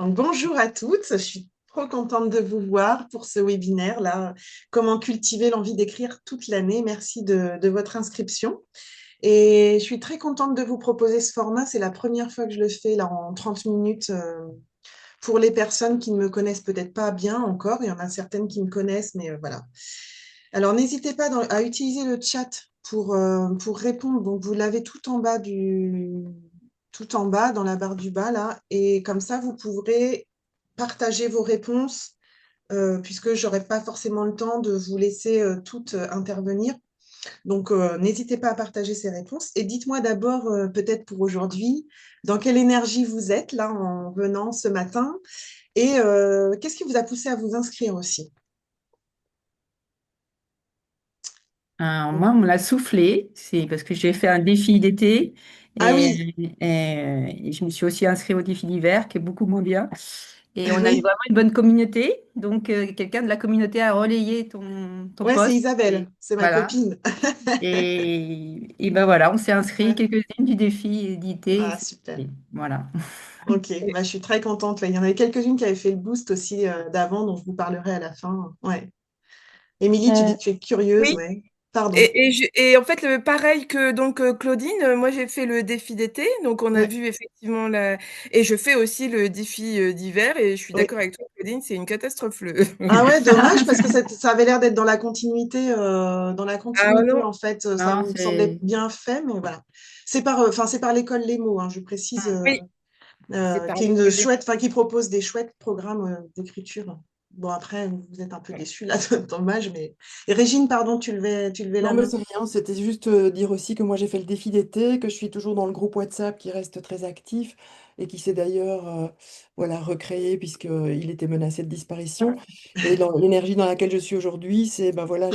Donc, bonjour à toutes, je suis trop contente de vous voir pour ce webinaire là, comment cultiver l'envie d'écrire toute l'année. Merci de votre inscription. Et je suis très contente de vous proposer ce format. C'est la première fois que je le fais là en 30 minutes pour les personnes qui ne me connaissent peut-être pas bien encore. Il y en a certaines qui me connaissent, mais voilà. Alors, n'hésitez pas à utiliser le chat pour répondre. Donc, vous l'avez tout en bas, dans la barre du bas, là. Et comme ça, vous pourrez partager vos réponses, puisque je n'aurai pas forcément le temps de vous laisser toutes intervenir. Donc, n'hésitez pas à partager ces réponses. Et dites-moi d'abord, peut-être pour aujourd'hui, dans quelle énergie vous êtes, là, en venant ce matin. Et qu'est-ce qui vous a poussé à vous inscrire aussi? Moi, on me l'a soufflé, c'est parce que j'ai fait un défi d'été Ah oui, et je me suis aussi inscrite au défi d'hiver, qui est beaucoup moins bien. Et on a eu oui. vraiment une bonne communauté. Donc, quelqu'un de la communauté a relayé ton Ouais, c'est post. Isabelle, Et c'est ma voilà. copine. Et ben voilà, on s'est inscrit Ouais. quelques-unes du défi édité. Ah, super. Voilà. Ok, bah, je suis très contente. Ouais, il y en avait quelques-unes qui avaient fait le boost aussi d'avant, dont je vous parlerai à la fin. Ouais. Émilie, tu dis Euh, que tu es curieuse, oui, ouais. Pardon. et en fait, pareil que Claudine, moi j'ai fait le défi d'été, donc on a Ouais. vu effectivement et je fais aussi le défi d'hiver, et je suis Oui. d'accord avec toi, Claudine, c'est une catastrophe. Ah ouais, dommage, parce que ça avait l'air d'être dans la continuité, Ah non, en fait. Ça Non, me semblait c'est. bien fait, mais voilà. C'est par l'école Lemo, hein, je précise, oui, c'est par qui est une l'école chouette, enfin, qui propose des chouettes programmes d'écriture. Bon, après, vous êtes un peu déçus là, dommage, mais. Et Régine, pardon, tu levais Non, la mais main. c'est rien, c'était juste dire aussi que moi j'ai fait le défi d'été, que je suis toujours dans le groupe WhatsApp qui reste très actif et qui s'est d'ailleurs voilà, recréé puisqu'il était menacé de disparition. Et l'énergie dans laquelle je suis aujourd'hui, c'est ben voilà,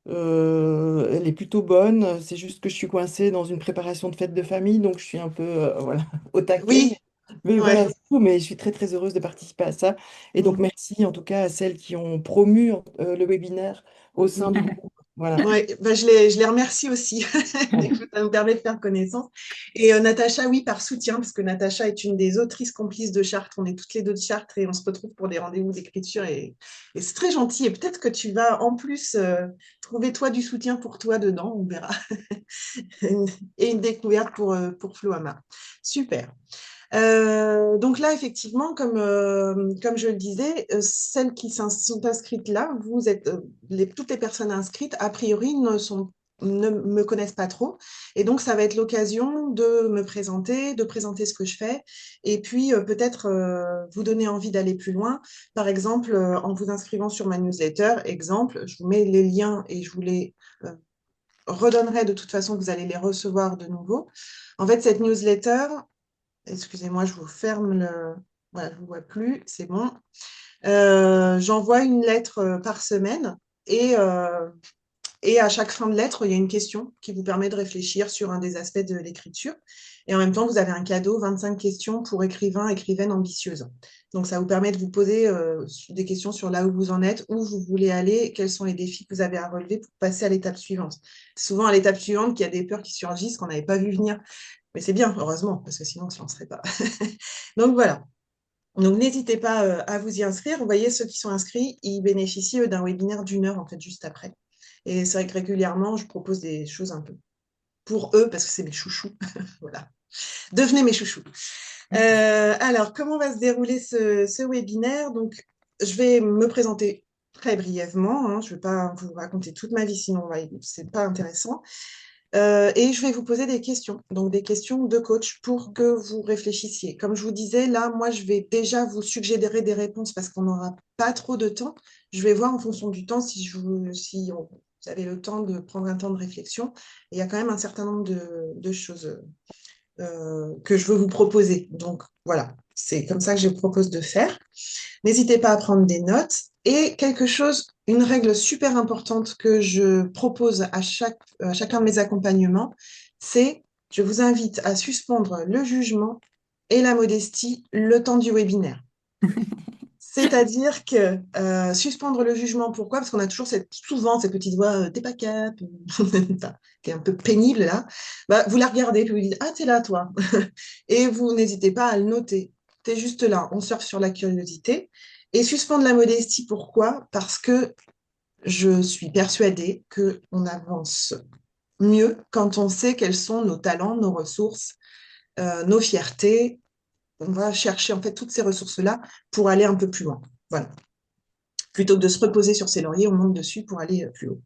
elle est plutôt bonne, c'est juste que je suis coincée dans une préparation de fête de famille, donc je suis un peu voilà, au taquet. Oui, Mais voilà, ouais. c'est tout, mais je suis très très heureuse de participer à ça. Et donc Mm. merci en tout cas à celles qui ont promu le webinaire au sein du groupe. Voilà. Ouais, bah, je les remercie aussi. Écoute, ça me permet de faire connaissance. Et Natacha, oui, par soutien, parce que Natacha est une des autrices complices de Chartres. On est toutes les deux de Chartres et on se retrouve pour des rendez-vous d'écriture. Et c'est très gentil. Et peut-être que tu vas en plus trouver toi du soutien pour toi dedans, on verra. Et une découverte pour Flo Ama. Super. Donc là, effectivement, comme je le disais, celles qui sont inscrites là, vous êtes toutes les personnes inscrites, a priori, ne me connaissent pas trop. Et donc, ça va être l'occasion de me présenter, de présenter ce que je fais, et puis peut-être vous donner envie d'aller plus loin. Par exemple, en vous inscrivant sur ma newsletter, exemple, je vous mets les liens et je vous les redonnerai de toute façon, vous allez les recevoir de nouveau. En fait, cette newsletter, excusez-moi, je vous ferme le. Voilà, je ne vous vois plus, c'est bon. J'envoie une lettre par semaine et à chaque fin de lettre, il y a une question qui vous permet de réfléchir sur un des aspects de l'écriture. Et en même temps, vous avez un cadeau, 25 questions pour écrivains, écrivaines ambitieuses. Donc, ça vous permet de vous poser des questions sur là où vous en êtes, où vous voulez aller, quels sont les défis que vous avez à relever pour passer à l'étape suivante. C'est souvent à l'étape suivante qu'il y a des peurs qui surgissent qu'on n'avait pas vu venir. Mais c'est bien, heureusement, parce que sinon, on ne se lancerait pas. Donc, voilà. Donc, n'hésitez pas à vous y inscrire. Vous voyez, ceux qui sont inscrits, ils bénéficient d'un webinaire d'1 heure, en fait, juste après. Et c'est vrai que régulièrement, je propose des choses un peu pour eux, parce que c'est mes chouchous. Voilà. Devenez mes chouchous. Alors, comment va se dérouler ce webinaire? Donc, je vais me présenter très brièvement, hein. Je ne vais pas vous raconter toute ma vie, sinon ce n'est pas intéressant. Et je vais vous poser des questions, donc des questions de coach pour que vous réfléchissiez. Comme je vous disais, là, moi, je vais déjà vous suggérer des réponses parce qu'on n'aura pas trop de temps. Je vais voir en fonction du temps si vous avez le temps de prendre un temps de réflexion. Et il y a quand même un certain nombre de choses que je veux vous proposer. Donc, voilà, c'est comme ça que je propose de faire. N'hésitez pas à prendre des notes. Et quelque chose, une règle super importante que je propose à chacun de mes accompagnements, c'est je vous invite à suspendre le jugement et la modestie le temps du webinaire. C'est-à-dire que suspendre le jugement, pourquoi? Parce qu'on a toujours souvent cette petite voix, t'es pas cap, enfin, qui est un peu pénible là. Bah, vous la regardez, puis vous dites, ah, t'es là, toi. Et vous n'hésitez pas à le noter. tu es juste là, on surfe sur la curiosité. Et suspendre la modestie, pourquoi? Parce que je suis persuadée qu'on avance mieux quand on sait quels sont nos talents, nos ressources, nos fiertés. On va chercher en fait toutes ces ressources-là pour aller un peu plus loin. Voilà. Plutôt que de se reposer sur ses lauriers, on monte dessus pour aller plus haut.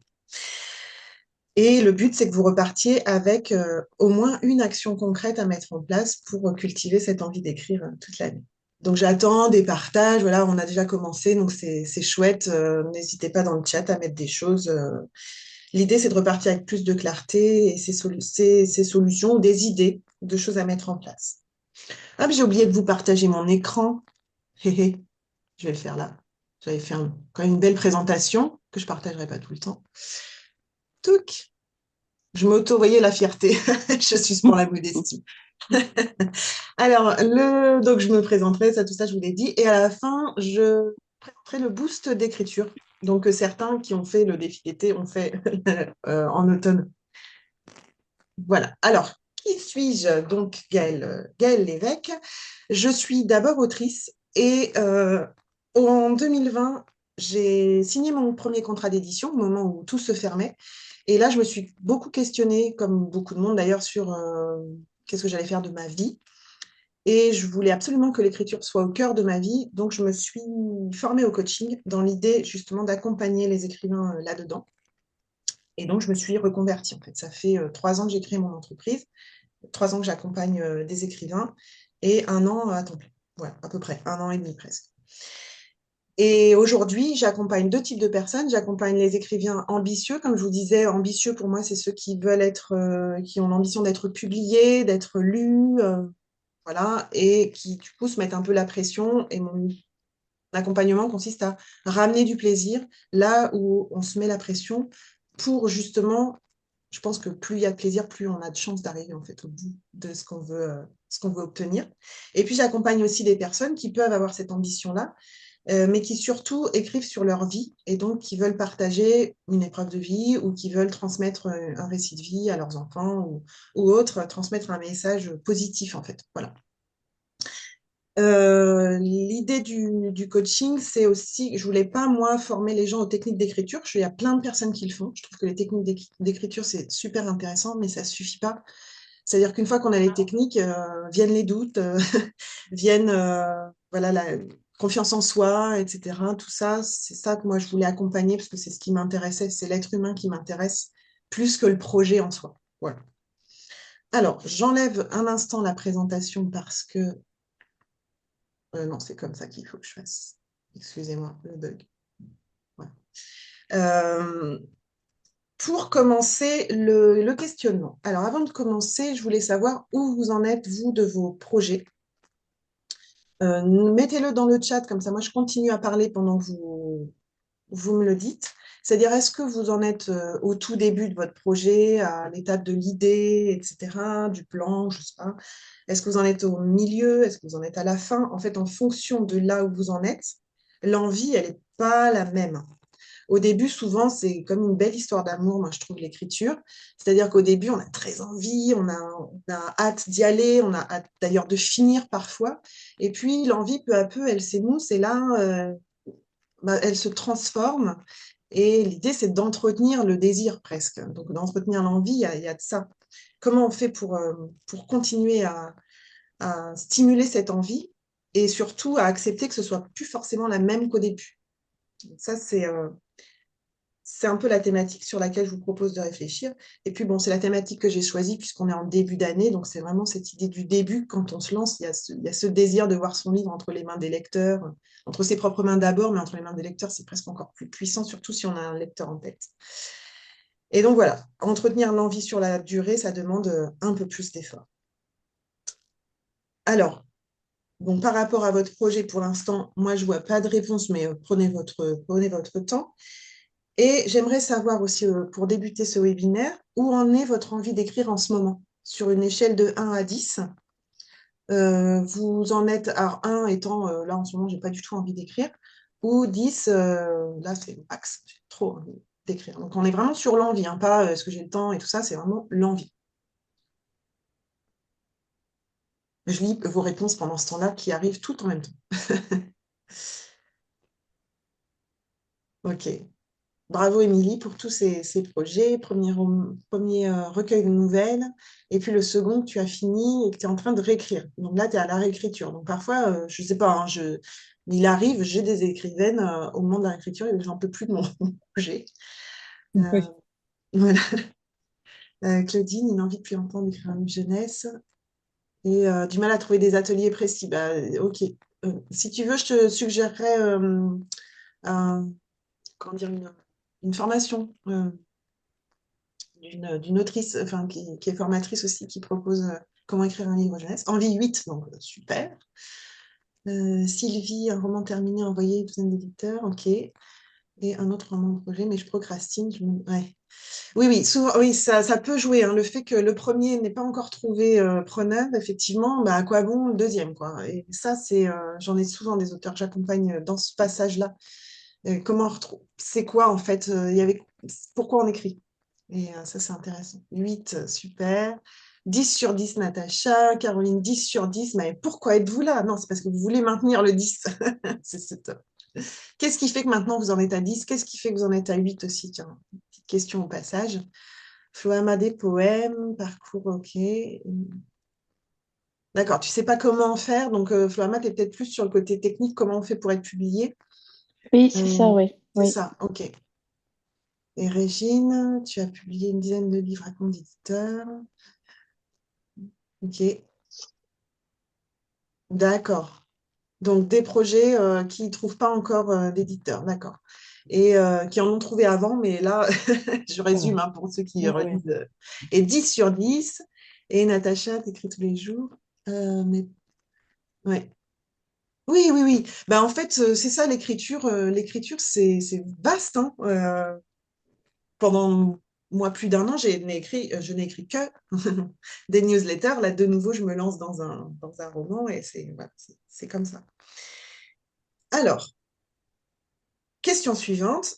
Et le but, c'est que vous repartiez avec au moins une action concrète à mettre en place pour cultiver cette envie d'écrire toute l'année. Donc j'attends des partages, voilà, on a déjà commencé, donc c'est chouette. N'hésitez pas dans le chat à mettre des choses. L'idée, c'est de repartir avec plus de clarté et ces solutions, des idées de choses à mettre en place. Ah, j'ai oublié de vous partager mon écran. Hé, hé, je vais le faire là. J'avais fait quand même une belle présentation que je ne partagerai pas tout le temps. Touc. Je voyez la fierté. Je suis pour la modestie. Alors, donc je me présenterai, ça, tout ça, je vous l'ai dit. Et à la fin, je présenterai le boost d'écriture. Donc, certains qui ont fait le défi d'été ont fait en automne. Voilà. Alors, qui suis-je? Donc, Gaëlle Lévesque. Je suis d'abord autrice et en 2020, j'ai signé mon premier contrat d'édition au moment où tout se fermait. Et là, je me suis beaucoup questionnée, comme beaucoup de monde d'ailleurs, sur qu'est-ce que j'allais faire de ma vie. Et je voulais absolument que l'écriture soit au cœur de ma vie. Donc, je me suis formée au coaching dans l'idée justement d'accompagner les écrivains là-dedans. Et donc, je me suis reconvertie, en fait. Ça fait 3 ans que j'ai créé mon entreprise, 3 ans que j'accompagne des écrivains et 1 an à temps plein. Voilà, à peu près, 1 an et demi presque. Et aujourd'hui, j'accompagne 2 types de personnes. J'accompagne les écrivains ambitieux. Comme je vous disais, ambitieux pour moi, c'est ceux qui veulent qui ont l'ambition d'être publiés, d'être lus, voilà, et qui du coup se mettent un peu la pression. Et mon accompagnement consiste à ramener du plaisir là où on se met la pression pour justement, je pense que plus il y a de plaisir, plus on a de chances d'arriver en fait au bout de ce qu'on veut obtenir. Et puis j'accompagne aussi des personnes qui peuvent avoir cette ambition-là, mais qui surtout écrivent sur leur vie et donc qui veulent partager une épreuve de vie ou qui veulent transmettre un récit de vie à leurs enfants ou autres, transmettre un message positif en fait. Voilà. L'idée du coaching, c'est aussi, je voulais pas moi former les gens aux techniques d'écriture. Il y a plein de personnes qui le font. Je trouve que les techniques d'écriture, c'est super intéressant, mais ça suffit pas. C'est-à-dire qu'une fois qu'on a les techniques, viennent les doutes, viennent voilà, la confiance en soi, etc. Tout ça, c'est ça que moi je voulais accompagner parce que c'est ce qui m'intéressait, c'est l'être humain qui m'intéresse plus que le projet en soi. Voilà. Alors, j'enlève un instant la présentation parce que non, c'est comme ça qu'il faut que je fasse. Excusez-moi, le bug. Voilà. Pour commencer le questionnement. Alors, avant de commencer, je voulais savoir où vous en êtes, vous, de vos projets. Mettez-le dans le chat, comme ça, moi, je continue à parler pendant que vous me le dites. C'est-à-dire, est-ce que vous en êtes au tout début de votre projet, à l'étape de l'idée, etc., du plan, je ne sais pas. Est-ce que vous en êtes au milieu? Est-ce que vous en êtes à la fin? En fait, en fonction de là où vous en êtes, l'envie, elle n'est pas la même. Au début, souvent, c'est comme une belle histoire d'amour, moi, je trouve, l'écriture. C'est-à-dire qu'au début, on a très envie, on a hâte d'y aller, on a hâte d'ailleurs de finir parfois. Et puis, l'envie, peu à peu, elle s'émousse et là, elle se transforme. Et l'idée, c'est d'entretenir le désir presque. Donc, d'entretenir l'envie, il y a de ça. Comment on fait pour continuer à stimuler cette envie et surtout à accepter que ce soit plus forcément la même qu'au début. Donc ça, c'est un peu la thématique sur laquelle je vous propose de réfléchir. Et puis, bon, c'est la thématique que j'ai choisie puisqu'on est en début d'année. Donc, c'est vraiment cette idée du début. Quand on se lance, il y a ce désir de voir son livre entre les mains des lecteurs, entre ses propres mains d'abord, mais entre les mains des lecteurs, c'est presque encore plus puissant, surtout si on a un lecteur en tête. Et donc, voilà, entretenir l'envie sur la durée, ça demande un peu plus d'efforts. Alors, bon, par rapport à votre projet, pour l'instant, moi, je ne vois pas de réponse, mais prenez votre temps. Et j'aimerais savoir aussi, pour débuter ce webinaire, où en est votre envie d'écrire en ce moment? Sur une échelle de 1 à 10, vous en êtes à 1 étant, là en ce moment, je n'ai pas du tout envie d'écrire, ou 10, là c'est le max, j'ai trop envie d'écrire. Donc on est vraiment sur l'envie, hein, pas est-ce que j'ai le temps et tout ça, c'est vraiment l'envie. Je lis vos réponses pendant ce temps-là qui arrivent toutes en même temps. Ok. Bravo Émilie pour tous ces projets. Premier recueil de nouvelles. Et puis le second que tu as fini et que tu es en train de réécrire. Donc là, tu es à la réécriture. Donc parfois, je ne sais pas, hein, mais il arrive, j'ai des écrivaines au moment de la réécriture et j'en peux plus de mon projet. Euh, Oui. voilà. Claudine, une envie depuis longtemps d'écrire un livre jeunesse et du mal à trouver des ateliers précis. Bah, ok. Si tu veux, je te suggérerais un- comment dire, une formation d'une autrice enfin, qui est formatrice aussi, qui propose comment écrire un livre jeunesse. Envie 8, donc super. Sylvie, un roman terminé, envoyé, une douzaine d'éditeurs, ok. Et un autre roman de projet, mais je procrastine. Ouais. Oui, oui, souvent, oui, ça peut jouer, hein. Le fait que le premier n'ait pas encore trouvé preneur, effectivement, bah, à quoi bon le deuxième, quoi. Et ça, j'en ai souvent des auteurs que j'accompagne dans ce passage-là. Comment on retrouve, c'est quoi en fait, pourquoi on écrit? Et ça, c'est intéressant. 8, super. 10/10, Natacha. Caroline, 10/10. Mais pourquoi êtes-vous là? Non, c'est parce que vous voulez maintenir le 10. C'est top. Qu'est-ce qui fait que maintenant vous en êtes à 10? Qu'est-ce qui fait que vous en êtes à 8 aussi? Tiens, petite question au passage. Flo Amadé, poème, parcours, ok. D'accord, tu sais pas comment faire, donc Flo Amadé est peut-être plus sur le côté technique, comment on fait pour être publié. Oui, c'est ça, Euh, oui. c'est Oui. ça, ok. Et Régine, tu as publié une dizaine de livres à compte d'éditeur. Ok, d'accord. Donc des projets qui ne trouvent pas encore d'éditeur, d'accord. Et qui en ont trouvé avant, mais là, je résume hein, pour ceux qui Oui, oui. relisent. Et 10/10. Et Natacha, t'écris tous les jours. Mais ouais. Oui, oui, oui. Ben, en fait, c'est ça l'écriture. L'écriture, c'est vaste, hein. Pendant moi, plus d'un an, je n'ai écrit que des newsletters. Là, de nouveau, je me lance dans un roman et voilà, c'est comme ça. Alors, question suivante.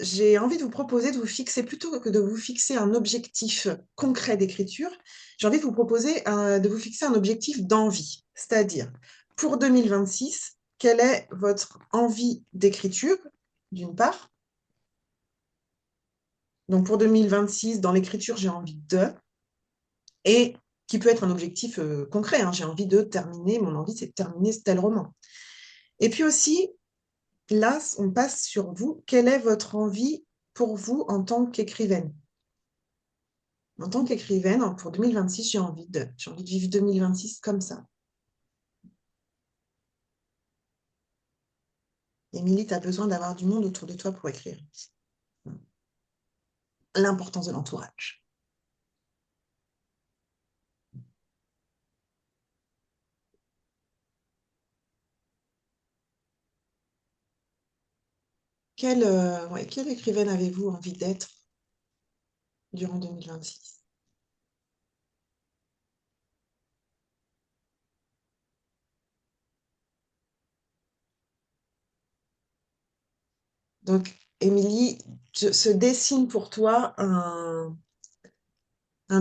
J'ai envie de vous proposer de vous fixer, plutôt que de vous fixer un objectif concret d'écriture, j'ai envie de vous proposer de vous fixer un objectif d'envie. C'est-à-dire, pour 2026, quelle est votre envie d'écriture, d'une part. Donc pour 2026, dans l'écriture, j'ai envie de, et qui peut être un objectif concret, hein, j'ai envie de terminer, mon envie c'est de terminer tel roman. Et puis aussi, là, on passe sur vous, quelle est votre envie pour vous en tant qu'écrivaine? En tant qu'écrivaine, pour 2026, j'ai envie de vivre 2026 comme ça. Émilie, tu as besoin d'avoir du monde autour de toi pour écrire. L'importance de l'entourage. Quelle écrivaine avez-vous envie d'être durant 2026? Donc, Émilie, se dessine pour toi un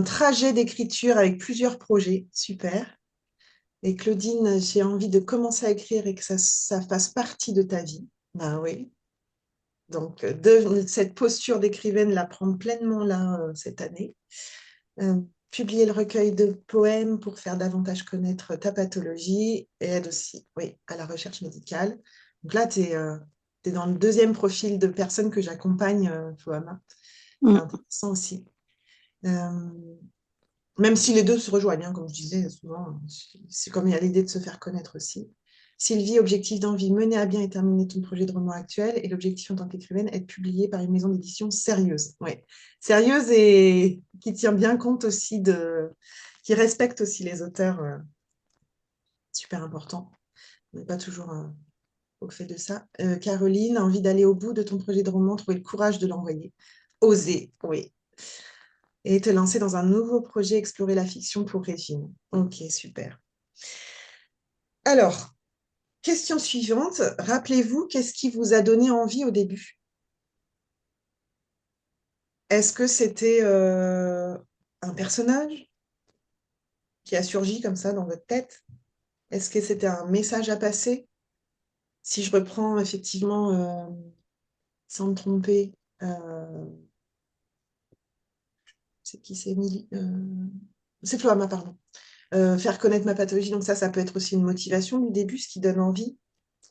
trajet d'écriture avec plusieurs projets. Super. Et Claudine, j'ai envie de commencer à écrire et que ça fasse partie de ta vie. Ben oui. Donc, cette posture d'écrivaine, la prendre pleinement là, cette année. Euh, Publier le recueil de poèmes pour faire davantage connaître ta pathologie et aide aussi, oui, à la recherche médicale. Donc là, tu es dans le deuxième profil de personnes que j'accompagne, Floama. C'est Mm. intéressant aussi. Euh, Même si les deux se rejoignent, hein, comme je disais souvent, c'est comme il y a l'idée de se faire connaître aussi. Sylvie, objectif d'envie, mener à bien et terminer ton projet de roman actuel. Et l'objectif en tant qu'écrivaine, être publiée par une maison d'édition sérieuse. Ouais. Sérieuse et qui tient bien compte aussi qui respecte aussi les auteurs. Super important. On n'est pas toujours au fait de ça. Caroline, envie d'aller au bout de ton projet de roman, trouver le courage de l'envoyer. Oser, oui. Et te lancer dans un nouveau projet, explorer la fiction pour Régine. Ok, super. Alors, question suivante. Rappelez-vous, qu'est-ce qui vous a donné envie au début? Est-ce que c'était un personnage? qui a surgi comme ça dans votre tête? Est-ce que c'était un message à passer? Si je reprends effectivement, sans me tromper, c'est qui c'est Émilie c'est Floama, pardon. Faire connaître ma pathologie, donc ça peut être aussi une motivation du début, ce qui donne envie.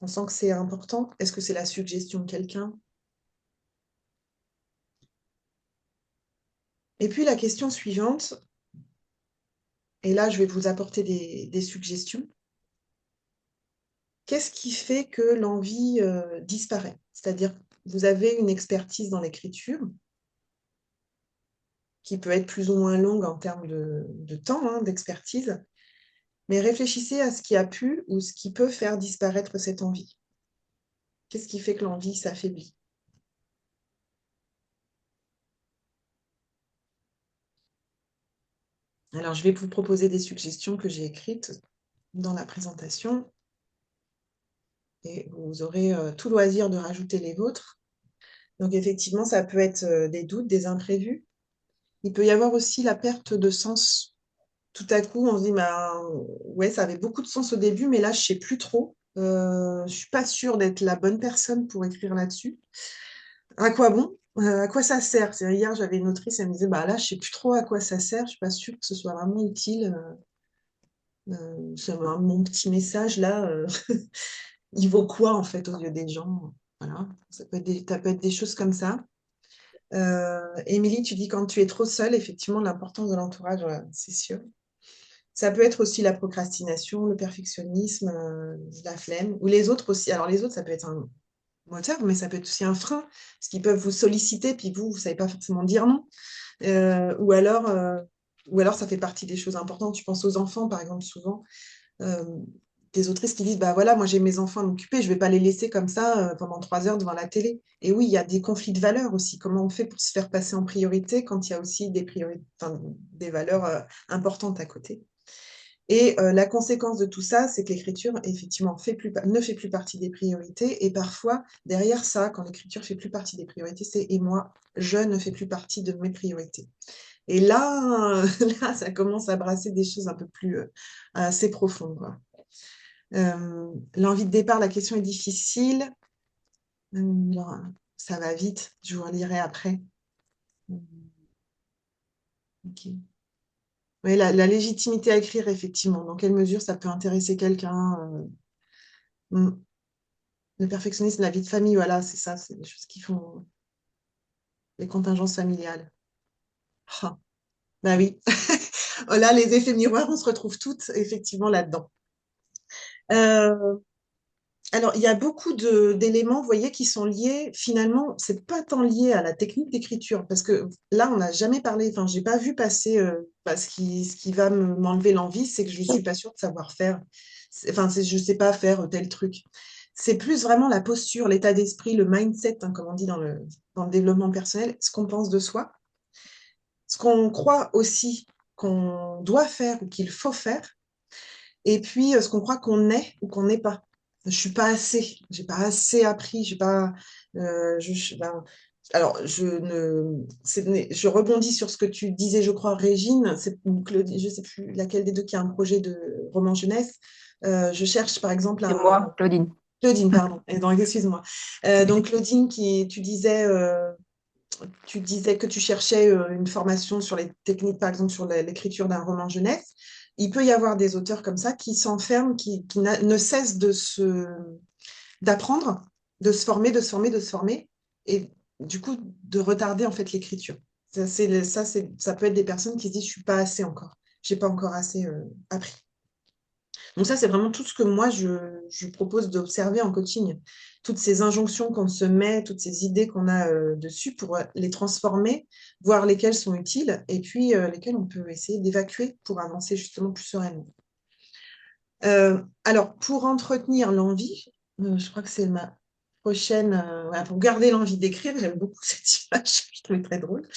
On sent que c'est important. Est-ce que c'est la suggestion de quelqu'un? Et puis la question suivante, et là je vais vous apporter des suggestions. Qu'est-ce qui fait que l'envie disparaît? C'est-à-dire, vous avez une expertise dans l'écriture qui peut être plus ou moins longue en termes de temps, hein, d'expertise, mais réfléchissez à ce qui a pu ou ce qui peut faire disparaître cette envie. Qu'est-ce qui fait que l'envie s'affaiblit? Alors, je vais vous proposer des suggestions que j'ai écrites dans la présentation et vous aurez tout loisir de rajouter les vôtres. Donc, effectivement, ça peut être des doutes, des imprévus. Il peut y avoir aussi la perte de sens. Tout à coup, on se dit, bah, ouais, ça avait beaucoup de sens au début, mais là, je ne sais plus trop. Je ne suis pas sûre d'être la bonne personne pour écrire là-dessus. À quoi bon? À quoi ça sert? Hier, j'avais une autrice, elle me disait, bah là, je ne sais plus trop à quoi ça sert, je ne suis pas sûre que ce soit vraiment utile. Mon petit message là, il vaut quoi en fait aux yeux des gens? Voilà, ça peut être des choses comme ça. Émilie, tu dis quand tu es trop seule, effectivement, l'importance de l'entourage, voilà, c'est sûr. Ça peut être aussi la procrastination, le perfectionnisme, la flemme, ou les autres aussi. Alors les autres, ça peut être un moteur, mais ça peut être aussi un frein, parce qu'ils peuvent vous solliciter, puis vous ne savez pas forcément dire non. Euh, ou alors, euh, ou alors ça fait partie des choses importantes. Tu penses aux enfants, par exemple, souvent. euh, des autrices qui disent, bah voilà, moi j'ai mes enfants à m'occuper, je vais pas les laisser comme ça pendant 3 heures devant la télé. Et oui, il y a des conflits de valeurs aussi. Comment on fait pour se faire passer en priorité quand il y a aussi des priorités, enfin, des valeurs importantes à côté. Et la conséquence de tout ça, c'est que l'écriture, effectivement, ne fait plus partie des priorités. Et parfois, derrière ça, quand l'écriture fait plus partie des priorités, c'est et moi, je ne fais plus partie de mes priorités. Et là, là, ça commence à brasser des choses un peu plus assez profondes, quoi. L'envie de départ, la question est difficile. Alors, ça va vite, je vous relirai après. Ok. Oui, la légitimité à écrire, effectivement. Dans quelle mesure ça peut intéresser quelqu'un Le perfectionnisme, la vie de famille, voilà, c'est ça, c'est des choses qui font les contingences familiales. Ah, bah oui. Là, les effets miroirs, on se retrouve toutes effectivement là-dedans. Euh, Alors, il y a beaucoup d'éléments, vous voyez, qui sont liés, finalement, c'est pas tant lié à la technique d'écriture, parce que là, on n'a jamais parlé, enfin, j'ai pas vu passer, ce qui va m'enlever l'envie, c'est que je suis pas sûre de savoir faire, enfin, je sais pas faire tel truc. C'est plus vraiment la posture, l'état d'esprit, le mindset, hein, comme on dit dans le développement personnel, ce qu'on pense de soi, ce qu'on croit aussi qu'on doit faire ou qu'il faut faire, et puis ce qu'on croit qu'on est ou qu'on n'est pas. Je suis pas assez, j'ai pas assez appris, j'ai pas. Ben, alors, je rebondis sur ce que tu disais, je crois, Régine, je sais plus laquelle des deux qui a un projet de roman jeunesse. Je cherche, par exemple, C'est moi, Claudine. Claudine, pardon, et donc, excuse-moi. Donc, Claudine, tu disais que tu cherchais une formation sur les techniques, par exemple, sur l'écriture d'un roman jeunesse. Il peut y avoir des auteurs comme ça qui s'enferment, qui ne cessent d'apprendre, de se former, de se former, de se former, et du coup, de retarder en fait l'écriture. Ça peut être des personnes qui se disent, je suis pas assez encore, j'ai pas encore assez appris. Donc ça, c'est vraiment tout ce que moi, je propose d'observer en coaching. Toutes ces injonctions qu'on se met, toutes ces idées qu'on a dessus pour les transformer, voir lesquelles sont utiles et puis lesquelles on peut essayer d'évacuer pour avancer justement plus sereinement. Alors, pour entretenir l'envie, je crois que c'est ma prochaine, voilà, pour garder l'envie d'écrire, j'aime beaucoup cette image, je trouvais très drôle.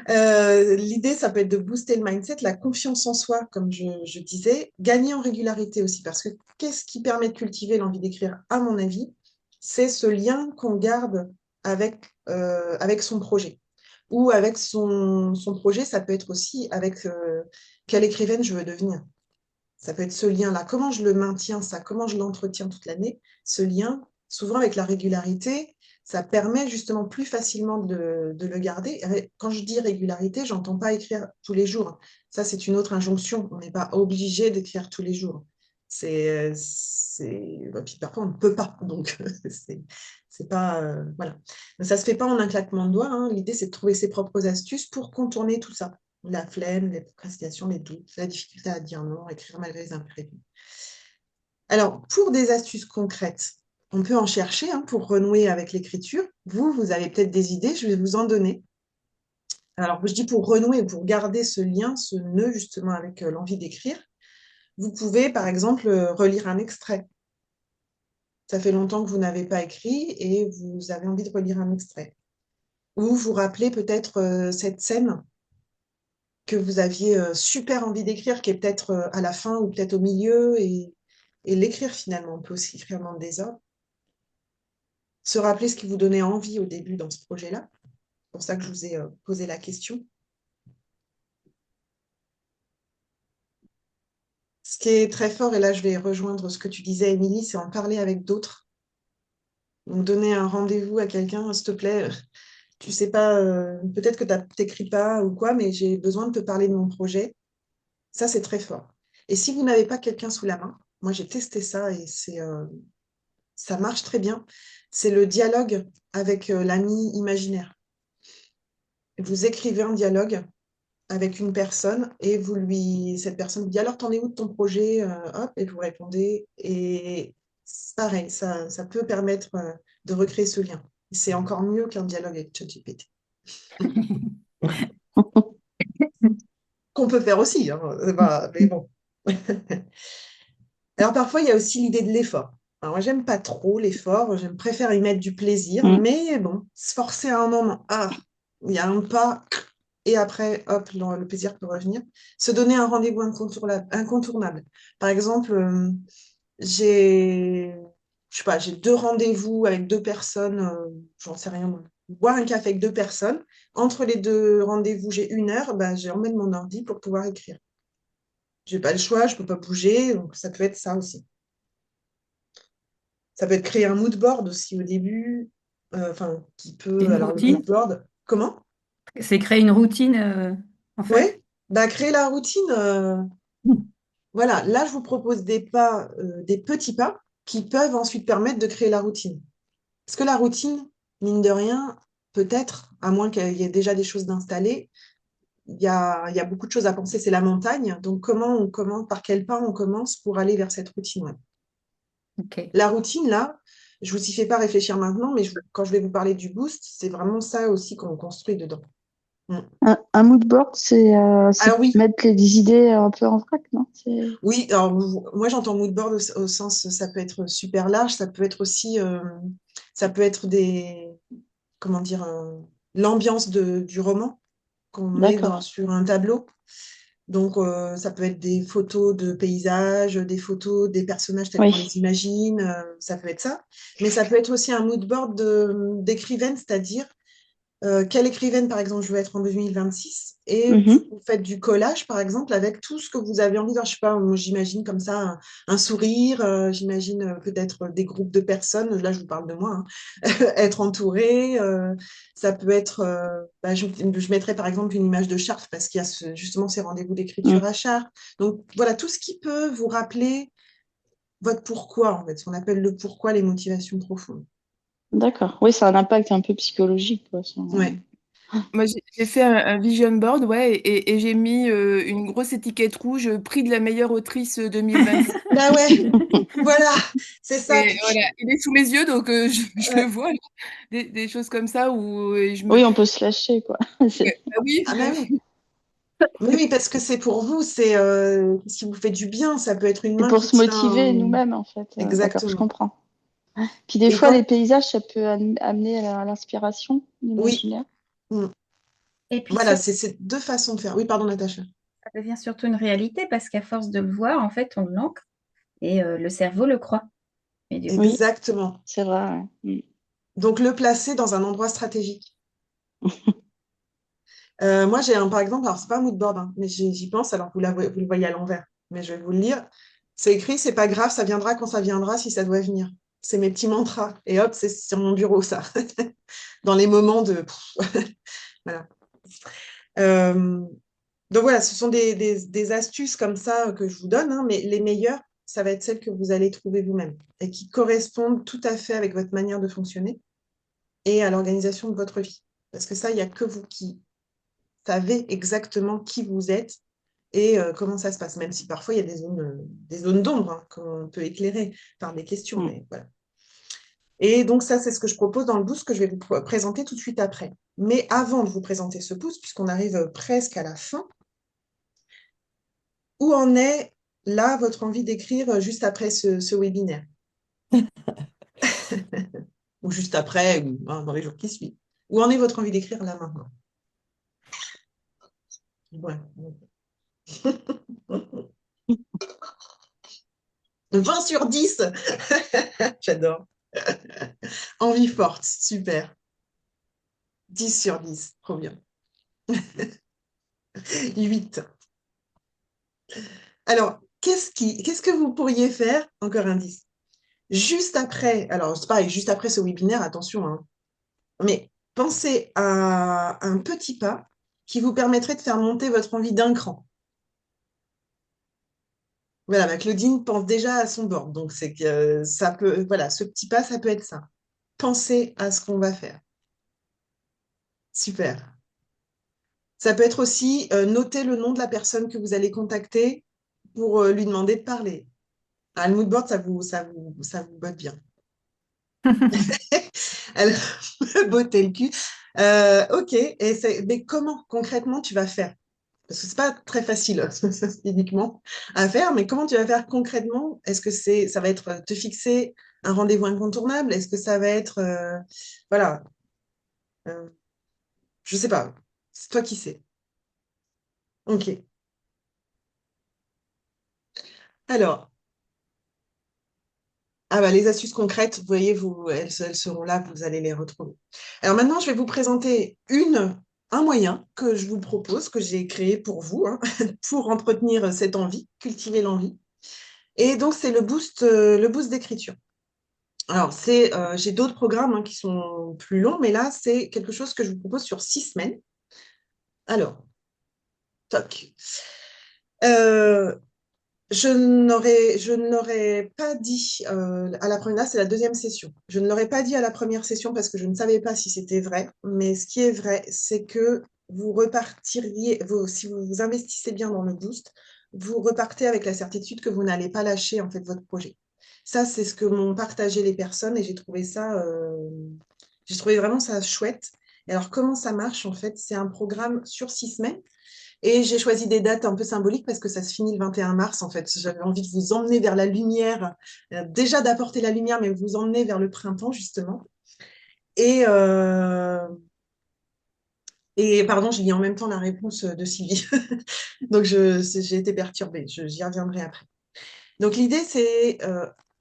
L'idée, ça peut être de booster le mindset, la confiance en soi, comme je disais, gagner en régularité aussi, parce que qu'est-ce qui permet de cultiver l'envie d'écrire, à mon avis, c'est ce lien qu'on garde avec son projet. Ou avec son projet, ça peut être aussi avec quelle écrivaine je veux devenir. Ça peut être ce lien-là. Comment je le maintiens, ça? Comment je l'entretiens toute l'année? Ce lien, souvent avec la régularité, ça permet justement plus facilement de le garder. Quand je dis régularité, j'entends pas écrire tous les jours. Ça, c'est une autre injonction. On n'est pas obligé d'écrire tous les jours. Puis parfois, on ne peut pas. Donc, c'est pas. Voilà. Mais ça ne se fait pas en un claquement de doigts, hein. L'idée, c'est de trouver ses propres astuces pour contourner tout ça. La flemme, les procrastinations, les doutes, la difficulté à dire non, écrire malgré les imprévus. Alors, pour des astuces concrètes, on peut en chercher pour renouer avec l'écriture. Vous avez peut-être des idées, je vais vous en donner. Alors, je dis pour renouer, pour garder ce lien, ce nœud justement avec l'envie d'écrire. Vous pouvez, par exemple, relire un extrait. Ça fait longtemps que vous n'avez pas écrit et vous avez envie de relire un extrait. Ou vous rappelez peut-être cette scène que vous aviez super envie d'écrire, qui est peut-être à la fin ou peut-être au milieu, et l'écrire finalement. On peut aussi écrire dans le désordre. Se rappeler ce qui vous donnait envie au début dans ce projet-là. C'est pour ça que je vous ai posé la question. Ce qui est très fort, et là je vais rejoindre ce que tu disais, Émilie, c'est en parler avec d'autres. Donc donner un rendez-vous à quelqu'un, s'il te plaît, tu sais pas, peut-être que tu n'écris pas ou quoi, mais j'ai besoin de te parler de mon projet. Ça, c'est très fort. Et si vous n'avez pas quelqu'un sous la main, moi j'ai testé ça et ça marche très bien. C'est le dialogue avec l'ami imaginaire. Vous écrivez un dialogue avec une personne et cette personne vous dit alors t'en es où de ton projet? Hop, et vous répondez. Et c'est pareil, ça peut permettre de recréer ce lien. C'est encore mieux qu'un dialogue avec ChatGPT. Qu'on peut faire aussi, hein, mais bon. Alors parfois, il y a aussi l'idée de l'effort. Alors moi, j'aime pas trop l'effort, je préfère y mettre du plaisir, mais bon, se forcer à un moment, il y a un pas, et après, hop, le plaisir peut revenir. Se donner un rendez-vous incontournable. Par exemple, j'ai, je sais pas, j'ai 2 rendez-vous avec 2 personnes, j'en sais rien, moi. Boire un café avec 2 personnes. Entre les 2 rendez-vous, j'ai 1 heure, j'emmène mon ordi pour pouvoir écrire. J'ai pas le choix, je peux pas bouger, donc ça peut être ça aussi. Ça peut être créer un mood board aussi au début, qui peut. Une Alors le routine. mood board, comment? C'est créer une routine, en fait. Oui, créer la routine. Voilà, là je vous propose des petits pas qui peuvent ensuite permettre de créer la routine. Parce que la routine, mine de rien, peut-être, à moins qu'il y ait déjà des choses d'installées, il y a beaucoup de choses à penser. C'est la montagne. Donc comment on commence, par quel pas on commence pour aller vers cette routine? Ok. La routine, là, je ne vous y fais pas réfléchir maintenant, mais quand je vais vous parler du boost, c'est vraiment ça aussi qu'on construit dedans. Mm. Un mood board, c'est Alors oui, mettre les idées un peu en vrac, non? oui. Alors moi j'entends mood board au sens, ça peut être super large, ça peut être aussi, ça peut être comment dire, l'ambiance du roman qu'on met D'accord. sur un tableau. Donc, ça peut être des photos de paysages, des photos des personnages tels qu'on Oui. les imagine, ça peut être ça. Mais ça peut être aussi un mood board d'écrivaine, c'est-à-dire quelle écrivaine, par exemple, je veux être en 2026, et Mhm. vous faites du collage, par exemple, avec tout ce que vous avez envie de faire. Je sais pas, moi, j'imagine comme ça un sourire, j'imagine peut-être des groupes de personnes, là je vous parle de moi, hein, être entouré, ça peut être, je mettrais par exemple une image de Chartres, parce qu'il y a justement ces rendez-vous d'écriture Mm. à Chartres. Donc voilà, tout ce qui peut vous rappeler votre pourquoi, en fait, ce qu'on appelle le pourquoi, les motivations profondes. D'accord. Oui, ça a un impact un peu psychologique, quoi. Ouais. Moi, j'ai fait un vision board, ouais, et j'ai mis une grosse étiquette rouge, prix de la meilleure autrice 2026. Bah ouais, voilà, c'est ça. Et voilà, il est sous mes yeux, donc je le Ouais. vois, là. Des choses comme ça où je me. Oui, on peut se lâcher, quoi. Ah oui, Ah bah oui. Oui, oui, parce que c'est pour vous, c'est si vous faites du bien, ça peut être une C'est main pour qui se motiver tient. nous-mêmes, en fait. D'accord, je Exactement. comprends. Puis des Et fois, les quand. paysages, ça peut amener à l'inspiration, Oui. l'imaginaire. Mm. Et puis Voilà, surtout, c'est 2 façons de faire. Oui, pardon, Natacha. ça devient surtout une réalité parce qu'à force de le voir, en fait, on l'ancre et le cerveau le croit. Et du coup, Oui, Exactement. c'est vrai. Ouais. Donc, le placer dans un endroit stratégique. Moi, j'ai par exemple, alors c'est pas un mood board, hein, mais j'y pense, alors vous le voyez à l'envers. mais je vais vous le lire. C'est écrit, c'est pas grave, ça viendra quand ça viendra, si ça doit venir. C'est mes petits mantras. Et hop, c'est sur mon bureau, ça. Dans les moments de... Voilà. Euh, donc voilà, ce sont des astuces comme ça que je vous donne, hein, mais les meilleures, ça va être celles que vous allez trouver vous-même et qui correspondent tout à fait avec votre manière de fonctionner et à l'organisation de votre vie. Parce que ça, il n'y a que vous qui savez exactement qui vous êtes et comment ça se passe, même si parfois il y a des zones d'ombre hein, qu'on peut éclairer par des questions. Mais voilà. Et donc ça, c'est ce que je propose dans le boost que je vais vous présenter tout de suite après. Mais avant de vous présenter ce boost, puisqu'on arrive presque à la fin, où en est là votre envie d'écrire juste après ce webinaire? Ou juste après, ou hein, dans les jours qui suivent. Où en est votre envie d'écrire là maintenant? Ouais. 20 sur 10. J'adore. Envie forte, super. 10 sur 10, trop bien. 8. Alors, qu'est-ce que vous pourriez faire? Encore un 10. Juste après, alors c'est pareil, juste après ce webinaire, attention, hein, mais pensez à un petit pas qui vous permettrait de faire monter votre envie d'un cran. Voilà, bah, Claudine pense déjà à son board, donc c'est que ça peut, voilà, ce petit pas, ça peut être ça. Pensez à ce qu'on va faire. Super. Ça peut être aussi noter le nom de la personne que vous allez contacter pour lui demander de parler. Ah, le mood board, ça vous botte bien. Elle me bottait le cul. Ok, mais comment concrètement tu vas faire? Parce que c'est pas très facile uniquement à faire, mais comment tu vas faire concrètement? Est-ce que ça va être te fixer un rendez-vous incontournable? Est-ce que ça va être voilà, euh, je sais pas, c'est toi qui sais. Ok. Alors, ah bah, les astuces concrètes, vous voyez, elles seront là, vous allez les retrouver. Alors maintenant, je vais vous présenter un moyen que je vous propose, que j'ai créé pour vous, hein, pour entretenir cette envie, cultiver l'envie. Et donc, c'est le boost d'écriture. Alors, j'ai d'autres programmes hein, qui sont plus longs, mais là, c'est quelque chose que je vous propose sur 6 semaines. Alors, toc. Euh, je n'aurais pas dit à la première, là, c'est la deuxième session. Je ne l'aurais pas dit à la première session parce que je ne savais pas si c'était vrai. Mais ce qui est vrai, c'est que vous repartiriez, si vous vous investissez bien dans le boost, vous repartez avec la certitude que vous n'allez pas lâcher en fait votre projet. Ça, c'est ce que m'ont partagé les personnes et j'ai trouvé vraiment ça chouette. Et alors, comment ça marche en fait? C'est un programme sur 6 semaines. Et j'ai choisi des dates un peu symboliques parce que ça se finit le 21 mars, en fait. J'avais envie de vous emmener vers la lumière, déjà d'apporter la lumière, mais vous emmener vers le printemps, justement. Et, euh, et pardon, j'ai mis en même temps la réponse de Sylvie. Donc, j'ai été perturbée. J'y reviendrai après. Donc, l'idée, c'est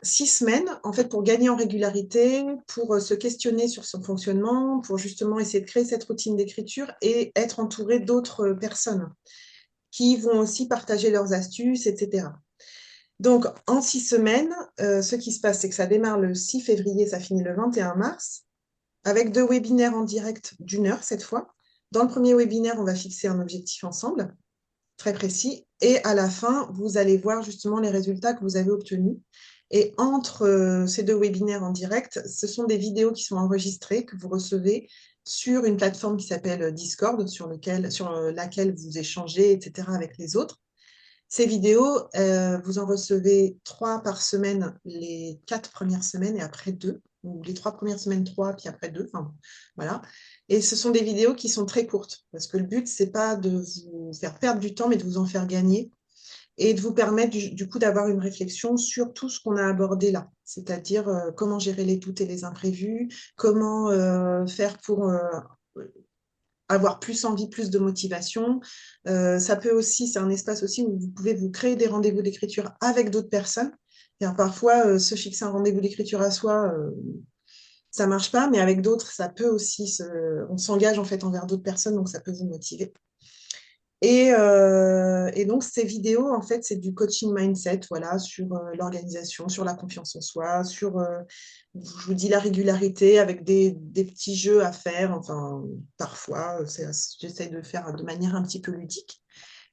6 semaines, en fait, pour gagner en régularité, pour se questionner sur son fonctionnement, pour justement essayer de créer cette routine d'écriture et être entouré d'autres personnes qui vont aussi partager leurs astuces, etc. Donc, en 6 semaines, ce qui se passe, c'est que ça démarre le 6 février, ça finit le 21 mars, avec 2 webinaires en direct d'1 heure cette fois. Dans le premier webinaire, on va fixer un objectif ensemble, très précis, et à la fin, vous allez voir justement les résultats que vous avez obtenus. Et entre ces 2 webinaires en direct, ce sont des vidéos qui sont enregistrées, que vous recevez sur une plateforme qui s'appelle Discord, sur laquelle vous échangez, etc., avec les autres. Ces vidéos, vous en recevez 3 par semaine les 4 premières semaines et après 2, ou les 3 premières semaines 3, puis après 2. Enfin, voilà. Et ce sont des vidéos qui sont très courtes, parce que le but, c'est pas de vous faire perdre du temps, mais de vous en faire gagner et de vous permettre du coup d'avoir une réflexion sur tout ce qu'on a abordé là, c'est-à-dire comment gérer les doutes et les imprévus, comment faire pour avoir plus envie, plus de motivation. Ça peut aussi, c'est un espace aussi où vous pouvez vous créer des rendez-vous d'écriture avec d'autres personnes. Car parfois, se fixer un rendez-vous d'écriture à soi, ça marche pas, mais avec d'autres, ça peut aussi, on s'engage en fait envers d'autres personnes, donc ça peut vous motiver. Et donc, ces vidéos, en fait, c'est du coaching mindset, voilà, sur l'organisation, sur la confiance en soi, sur, je vous dis, la régularité avec des petits jeux à faire. Enfin, parfois, j'essaie de faire de manière un petit peu ludique.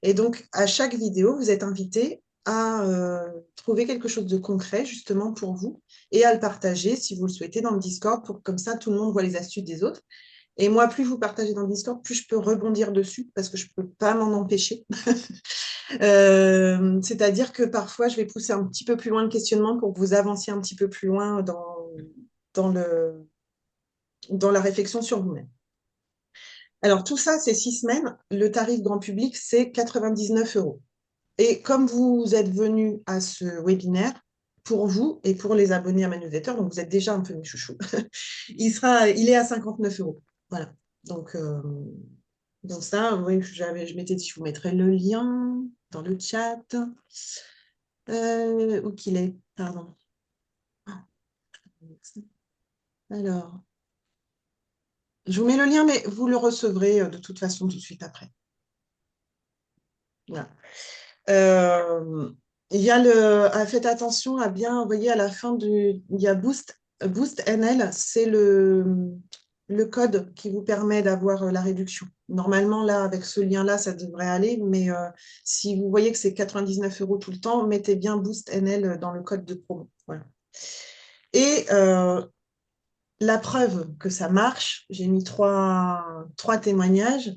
Et donc, à chaque vidéo, vous êtes invité à trouver quelque chose de concret, justement, pour vous, et à le partager, si vous le souhaitez, dans le Discord, pour comme ça, tout le monde voit les astuces des autres. Et moi, plus vous partagez dans le Discord, plus je peux rebondir dessus parce que je ne peux pas m'en empêcher. C'est-à-dire que parfois, je vais pousser un petit peu plus loin le questionnement pour que vous avanciez un petit peu plus loin dans dans la réflexion sur vous-même. Alors, tout ça, c'est 6 semaines. Le tarif grand public, c'est 99 euros. Et comme vous êtes venu à ce webinaire, pour vous et pour les abonnés à ma newsletter, donc vous êtes déjà un peu mes chouchous, il est à 59 euros. Voilà. Donc, ça, oui, je m'étais dit, je vous mettrai le lien dans le chat. Où qu'il est? Pardon. Alors, je vous mets le lien, mais vous le recevrez de toute façon tout de suite après. Voilà. Il y a faites attention à bien, vous voyez, à la fin il y a Boost NL, c'est le code qui vous permet d'avoir la réduction. Normalement, là, avec ce lien-là, ça devrait aller, mais si vous voyez que c'est 99 euros tout le temps, mettez bien Boost NL dans le code de promo. Voilà. Et la preuve que ça marche, j'ai mis trois témoignages.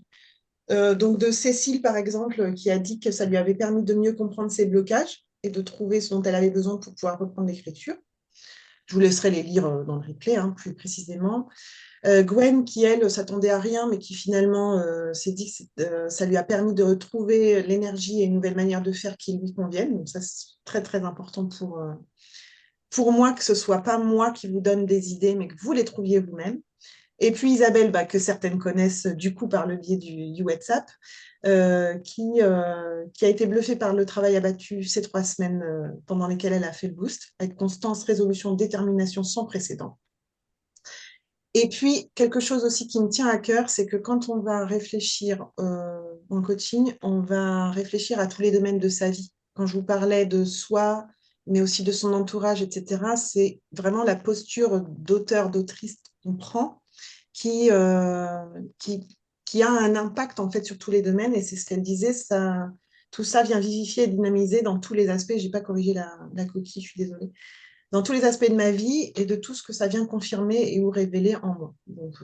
Donc de Cécile, par exemple, qui a dit que ça lui avait permis de mieux comprendre ses blocages et de trouver ce dont elle avait besoin pour pouvoir reprendre l'écriture. Je vous laisserai les lire dans le replay, hein, plus précisément. Gwen, qui, elle, s'attendait à rien, mais qui finalement s'est dit que ça lui a permis de retrouver l'énergie et une nouvelle manière de faire qui lui conviennent. Donc ça, c'est très, très important pour moi, que ce ne soit pas moi qui vous donne des idées, mais que vous les trouviez vous-même. Et puis Isabelle, que certaines connaissent du coup par le biais du WhatsApp, qui a été bluffée par le travail abattu ces 3 semaines pendant lesquelles elle a fait le boost, avec constance, résolution, détermination sans précédent. Et puis, quelque chose aussi qui me tient à cœur, c'est que quand on va réfléchir en coaching, on va réfléchir à tous les domaines de sa vie. Quand je vous parlais de soi, mais aussi de son entourage, etc., c'est vraiment la posture d'auteur, d'autrice qu'on prend qui a un impact en fait sur tous les domaines, et c'est ce qu'elle disait, tout ça vient vivifier et dynamiser dans tous les aspects. J'ai pas corrigé la coquille, je suis désolée. Dans tous les aspects de ma vie et de tout ce que ça vient confirmer et ou révéler en moi. Donc,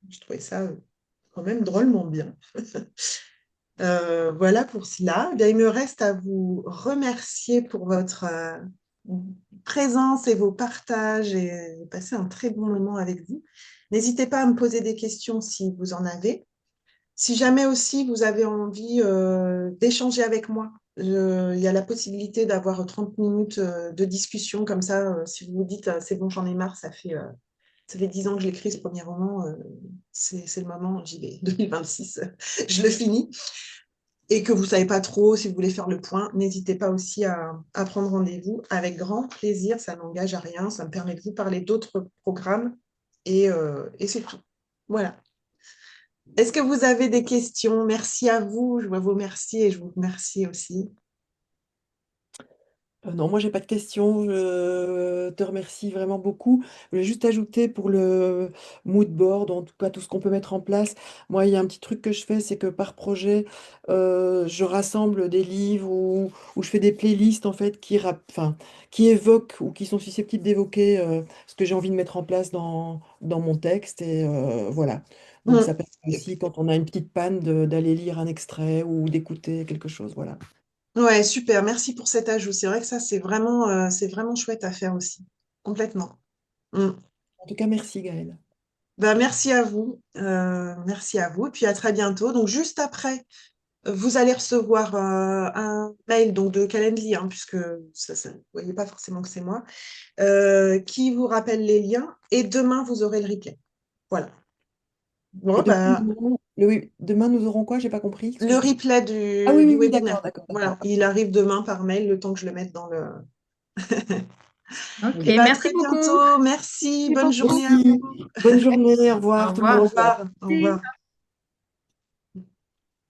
je trouvais ça quand même drôlement bien. Voilà pour cela. Eh bien, il me reste à vous remercier pour votre présence et vos partages, et j'ai passé un très bon moment avec vous. N'hésitez pas à me poser des questions si vous en avez. Si jamais aussi vous avez envie d'échanger avec moi, il y a la possibilité d'avoir 30 minutes de discussion comme ça. Si vous vous dites, c'est bon, j'en ai marre, ça fait 10 ans que j'écris ce premier roman, c'est le moment, j'y vais, 2026, je le finis. Et que vous ne savez pas trop si vous voulez faire le point, n'hésitez pas aussi à prendre rendez-vous avec grand plaisir. Ça n'engage à rien, ça me permet de vous parler d'autres programmes et c'est tout. Voilà. Est-ce que vous avez des questions? Merci à vous, je vous remercie et je vous remercie aussi. Non, moi, j'ai pas de questions. Je te remercie vraiment beaucoup. Je voulais juste ajouter pour le mood board, en tout cas tout ce qu'on peut mettre en place. Moi, il y a un petit truc que je fais, c'est que par projet, je rassemble des livres ou je fais des playlists en fait enfin, qui évoquent ou qui sont susceptibles d'évoquer ce que j'ai envie de mettre en place dans mon texte. Et voilà. Donc, ça permet aussi, quand on a une petite panne, d'aller lire un extrait ou d'écouter quelque chose. Voilà. Ouais, super, merci pour cet ajout. C'est vrai que ça, c'est vraiment chouette à faire aussi. Complètement. Mm. En tout cas, merci Gaëlle. Merci à vous. Merci à vous. Et puis à très bientôt. Donc, juste après, vous allez recevoir un mail donc, de Calendly, hein, puisque vous ne voyez pas forcément que c'est moi, qui vous rappelle les liens. Et demain, vous aurez le replay. Voilà. Bon, Et demain, nous aurons quoi? J'ai pas compris, le excuse-moi. replay Ah oui, du oui, oui, d'accord, webinaire. d'accord, Voilà, d'accord. il arrive demain par mail, le temps que je le mette dans le. Ok, Et à merci très beaucoup. bientôt. Merci. Merci Bonne beaucoup. journée à Merci. vous. Bonne journée, au Au revoir tout le Au revoir. monde. revoir. Au revoir.